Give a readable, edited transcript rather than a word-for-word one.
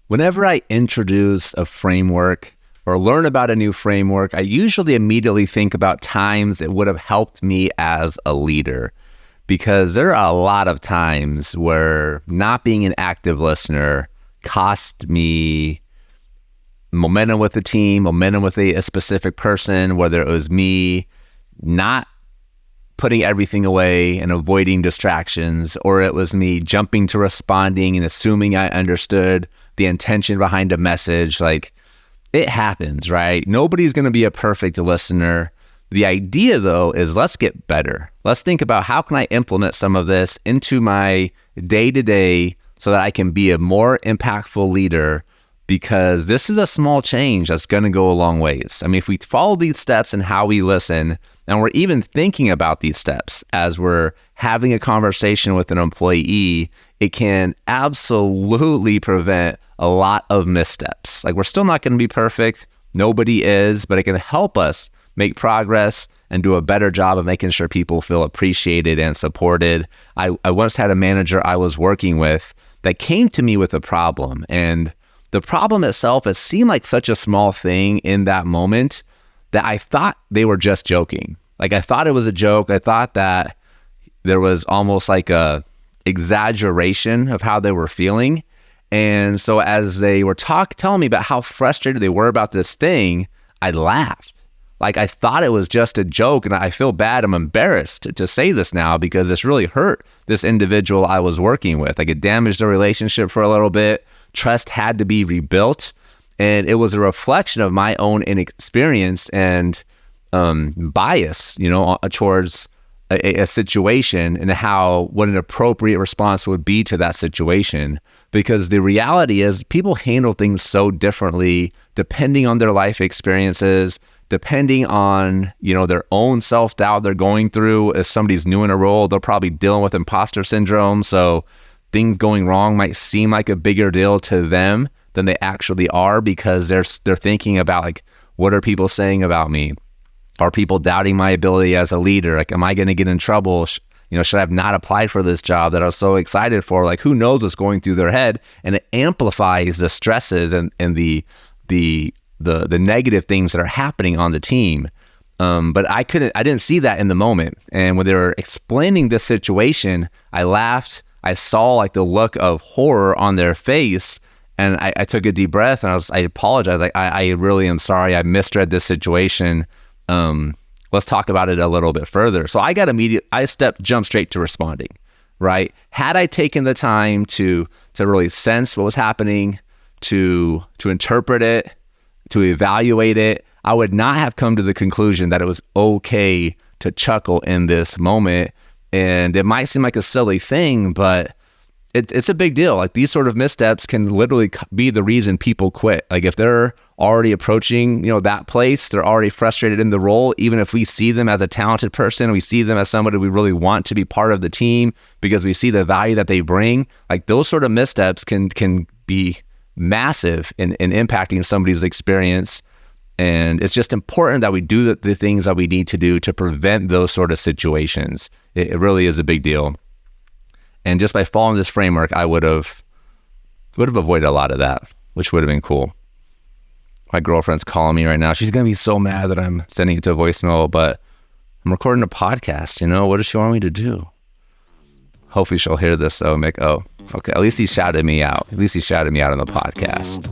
Whenever I introduce a framework or learn about a new framework, I usually immediately think about times it would have helped me as a leader, because there are a lot of times where not being an active listener cost me momentum with the team, momentum with a specific person, whether it was me not putting everything away and avoiding distractions, or it was me jumping to responding and assuming I understood the intention behind a message. Like, it happens, right? Nobody's going to be a perfect listener. The idea, though, is let's get better. Let's think about how can I implement some of this into my day-to-day so that I can be a more impactful leader, because this is a small change that's going to go a long ways. I mean, if we follow these steps in how we listen, and we're even thinking about these steps as we're having a conversation with an employee, it can absolutely prevent a lot of missteps. Like, we're still not going to be perfect. Nobody is, but it can help us make progress and do a better job of making sure people feel appreciated and supported. I once had a manager I was working with that came to me with a problem, and the problem itself, it seemed like such a small thing in that moment that I thought they were just joking. Like, I thought it was a joke. I thought that there was almost like a exaggeration of how they were feeling. And so as they were telling me about how frustrated they were about this thing, I laughed. Like, I thought it was just a joke, and I feel bad. I'm embarrassed to say this now because this really hurt this individual I was working with. Like, it damaged the relationship for a little bit. Trust had to be rebuilt, and it was a reflection of my own inexperience and bias, towards a situation and what an appropriate response would be to that situation. Because the reality is people handle things so differently depending on their life experiences, depending on, their own self-doubt they're going through. If somebody's new in a role, they're probably dealing with imposter syndrome. So things going wrong might seem like a bigger deal to them than they actually are, because they're thinking about, like, what are people saying about me? Are people doubting my ability as a leader? Like, am I going to get in trouble? Should I have not applied for this job that I was so excited for? Like, who knows what's going through their head? And it amplifies the stresses and the negative things that are happening on the team. But I didn't see that in the moment. And when they were explaining this situation, I laughed. I saw like the look of horror on their face, and I took a deep breath and I apologized. Like, I really am sorry. I misread this situation. Let's talk about it a little bit further. So I jumped straight to responding, right? Had I taken the time to really sense what was happening, to interpret it, to evaluate it, I would not have come to the conclusion that it was okay to chuckle in this moment. And it might seem like a silly thing, but it's a big deal. Like, these sort of missteps can literally be the reason people quit. Like, if they're already approaching, that place, they're already frustrated in the role, even if we see them as a talented person, we see them as somebody we really want to be part of the team because we see the value that they bring, like, those sort of missteps can be massive in impacting somebody's experience. And it's just important that we do the things that we need to do to prevent those sort of situations. It really is a big deal. And just by following this framework, I would have avoided a lot of that, which would have been cool. My girlfriend's calling me right now. She's going to be so mad that I'm sending it to voicemail, but I'm recording a podcast, What does she want me to do? Hopefully she'll hear this, so make, oh, okay. At least he shouted me out. At least he shouted me out on the podcast.